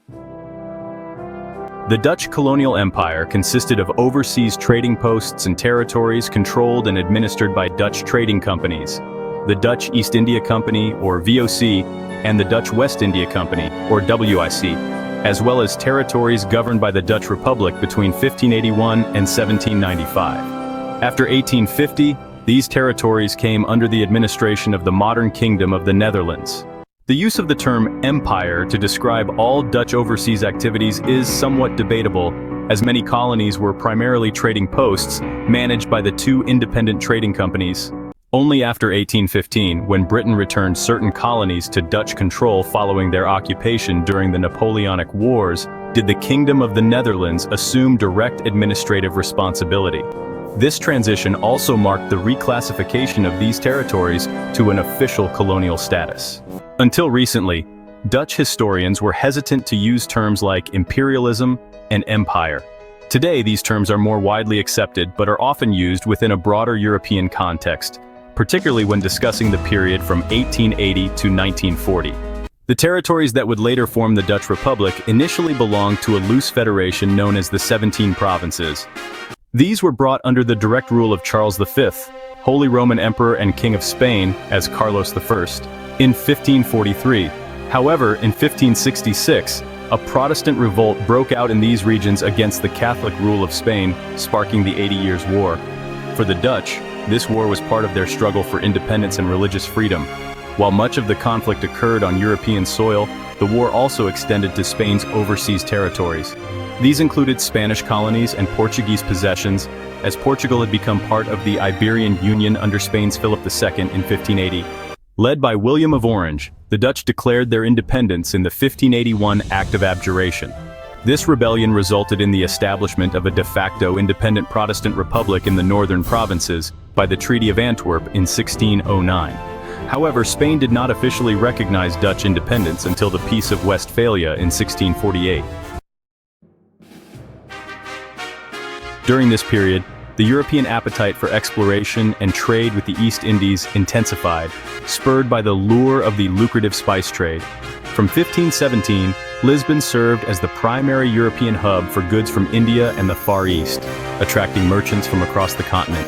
The Dutch colonial empire consisted of overseas trading posts and territories controlled and administered by Dutch trading companies, the Dutch East India Company, or VOC, and the Dutch West India Company, or WIC, as well as territories governed by the Dutch Republic between 1581 and 1795. After 1850, these territories came under the administration of the modern Kingdom of the Netherlands. The use of the term empire to describe all Dutch overseas activities is somewhat debatable, as many colonies were primarily trading posts managed by the two independent trading companies. Only after 1815, when Britain returned certain colonies to Dutch control following their occupation during the Napoleonic Wars, did the Kingdom of the Netherlands assume direct administrative responsibility. This transition also marked the reclassification of these territories to an official colonial status. Until recently, Dutch historians were hesitant to use terms like imperialism and empire. Today, these terms are more widely accepted but are often used within a broader European context, particularly when discussing the period from 1880 to 1940. The territories that would later form the Dutch Republic initially belonged to a loose federation known as the 17 Provinces. These were brought under the direct rule of Charles V, Holy Roman Emperor and King of Spain, as Carlos I, in 1543. However, in 1566, a Protestant revolt broke out in these regions against the Catholic rule of Spain, sparking the 80 Years' War. For the Dutch, this war was part of their struggle for independence and religious freedom. While much of the conflict occurred on European soil, the war also extended to Spain's overseas territories. These included Spanish colonies and Portuguese possessions, as Portugal had become part of the Iberian Union under Spain's Philip II in 1580. Led by William of Orange, the Dutch declared their independence in the 1581 Act of Abjuration. This rebellion resulted in the establishment of a de facto independent Protestant republic in the northern provinces by the Treaty of Antwerp in 1609. However, Spain did not officially recognize Dutch independence until the Peace of Westphalia in 1648. During this period, the European appetite for exploration and trade with the East Indies intensified, spurred by the lure of the lucrative spice trade. From 1517, Lisbon served as the primary European hub for goods from India and the Far East, attracting merchants from across the continent.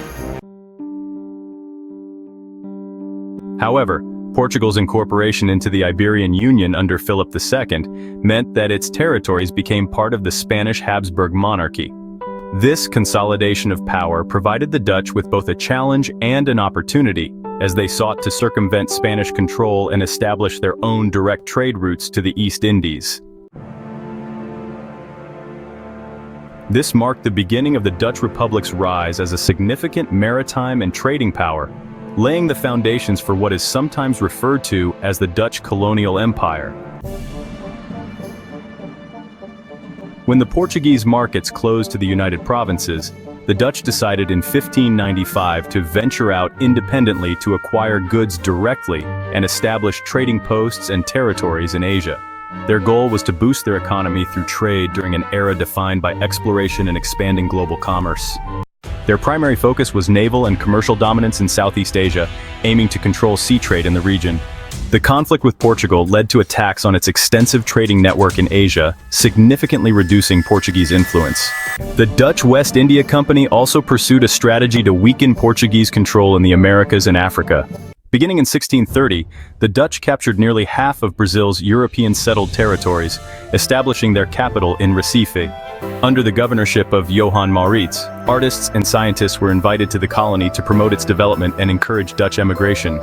However, Portugal's incorporation into the Iberian Union under Philip II meant that its territories became part of the Spanish Habsburg monarchy. This consolidation of power provided the Dutch with both a challenge and an opportunity, as they sought to circumvent Spanish control and establish their own direct trade routes to the East Indies. This marked the beginning of the Dutch Republic's rise as a significant maritime and trading power, laying the foundations for what is sometimes referred to as the Dutch colonial empire. When the Portuguese markets closed to the United Provinces, the Dutch decided in 1595 to venture out independently to acquire goods directly and establish trading posts and territories in Asia. Their goal was to boost their economy through trade during an era defined by exploration and expanding global commerce. Their primary focus was naval and commercial dominance in Southeast Asia, aiming to control sea trade in the region. The conflict with Portugal led to attacks on its extensive trading network in Asia, significantly reducing Portuguese influence. The Dutch West India Company also pursued a strategy to weaken Portuguese control in the Americas and Africa. Beginning in 1630, the Dutch captured nearly half of Brazil's European settled territories, establishing their capital in Recife. Under the governorship of Johan Maurits, artists and scientists were invited to the colony to promote its development and encourage Dutch emigration.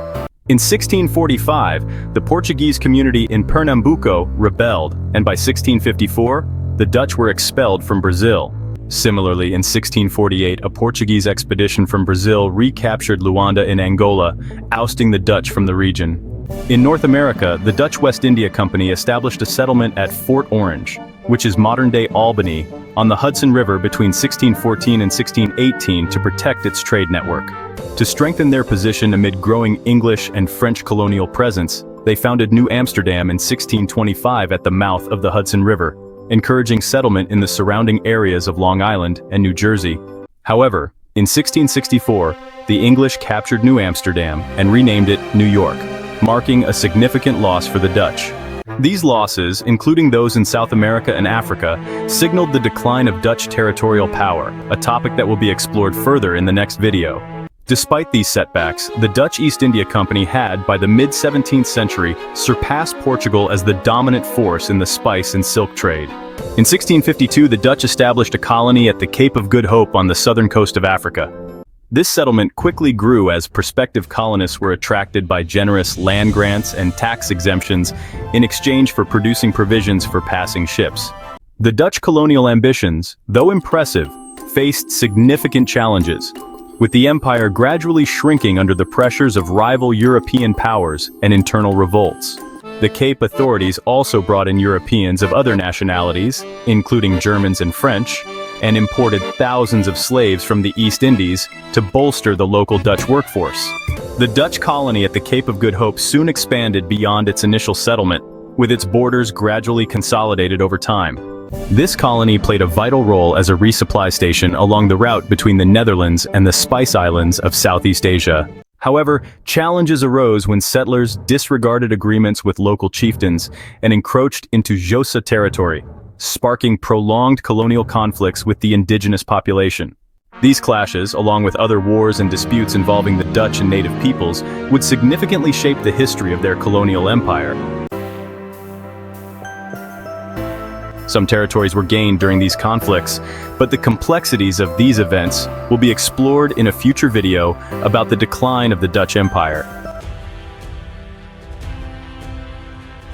In 1645, the Portuguese community in Pernambuco rebelled, and by 1654, the Dutch were expelled from Brazil. Similarly, in 1648, a Portuguese expedition from Brazil recaptured Luanda in Angola, ousting the Dutch from the region. In North America, the Dutch West India Company established a settlement at Fort Orange, which is modern-day Albany, on the Hudson River between 1614 and 1618 to protect its trade network. To strengthen their position amid growing English and French colonial presence, they founded New Amsterdam in 1625 at the mouth of the Hudson River, encouraging settlement in the surrounding areas of Long Island and New Jersey. However, in 1664, the English captured New Amsterdam and renamed it New York, marking a significant loss for the Dutch. These losses, including those in South America and Africa, signaled the decline of Dutch territorial power, a topic that will be explored further in the next video. Despite these setbacks, the Dutch East India Company had, by the mid-17th century, surpassed Portugal as the dominant force in the spice and silk trade. In 1652, the Dutch established a colony at the Cape of Good Hope on the southern coast of Africa. This settlement quickly grew as prospective colonists were attracted by generous land grants and tax exemptions in exchange for producing provisions for passing ships. The Dutch colonial ambitions, though impressive, faced significant challenges, with the empire gradually shrinking under the pressures of rival European powers and internal revolts. The Cape authorities also brought in Europeans of other nationalities, including Germans and French, and imported thousands of slaves from the East Indies to bolster the local Dutch workforce. The Dutch colony at the Cape of Good Hope soon expanded beyond its initial settlement, with its borders gradually consolidated over time. This colony played a vital role as a resupply station along the route between the Netherlands and the Spice Islands of Southeast Asia. However, challenges arose when settlers disregarded agreements with local chieftains and encroached into Xhosa territory, sparking prolonged colonial conflicts with the indigenous population. These clashes, along with other wars and disputes involving the Dutch and native peoples, would significantly shape the history of their colonial empire. Some territories were gained during these conflicts, but the complexities of these events will be explored in a future video about the decline of the Dutch Empire.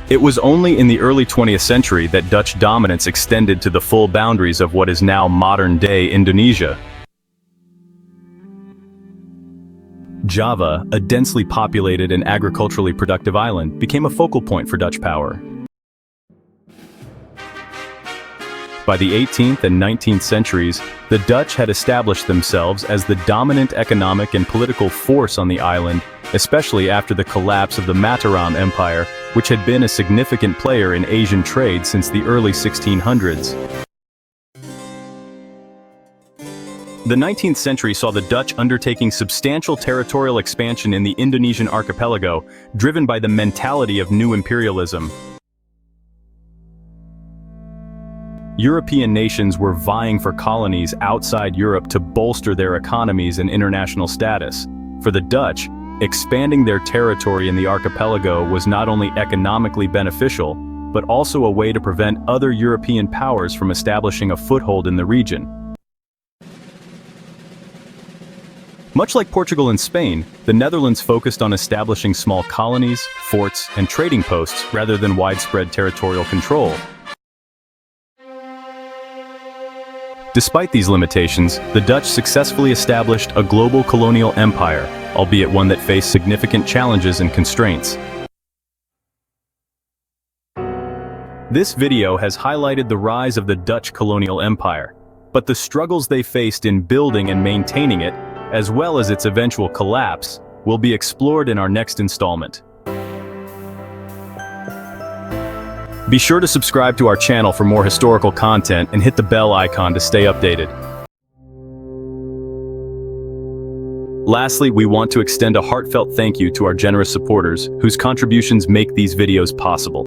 It was only in the early 20th century that Dutch dominance extended to the full boundaries of what is now modern-day Indonesia. Java, a densely populated and agriculturally productive island, became a focal point for Dutch power. By the 18th and 19th centuries, the Dutch had established themselves as the dominant economic and political force on the island, especially after the collapse of the Mataram Empire, which had been a significant player in Asian trade since the early 1600s. The 19th century saw the Dutch undertaking substantial territorial expansion in the Indonesian archipelago, driven by the mentality of new imperialism. European nations were vying for colonies outside Europe to bolster their economies and international status. For the Dutch, expanding their territory in the archipelago was not only economically beneficial, but also a way to prevent other European powers from establishing a foothold in the region. Much like Portugal and Spain, the Netherlands focused on establishing small colonies, forts, and trading posts rather than widespread territorial control. Despite these limitations, the Dutch successfully established a global colonial empire, albeit one that faced significant challenges and constraints. This video has highlighted the rise of the Dutch colonial empire, but the struggles they faced in building and maintaining it, as well as its eventual collapse, will be explored in our next installment. Be sure to subscribe to our channel for more historical content and hit the bell icon to stay updated. Lastly, we want to extend a heartfelt thank you to our generous supporters whose contributions make these videos possible.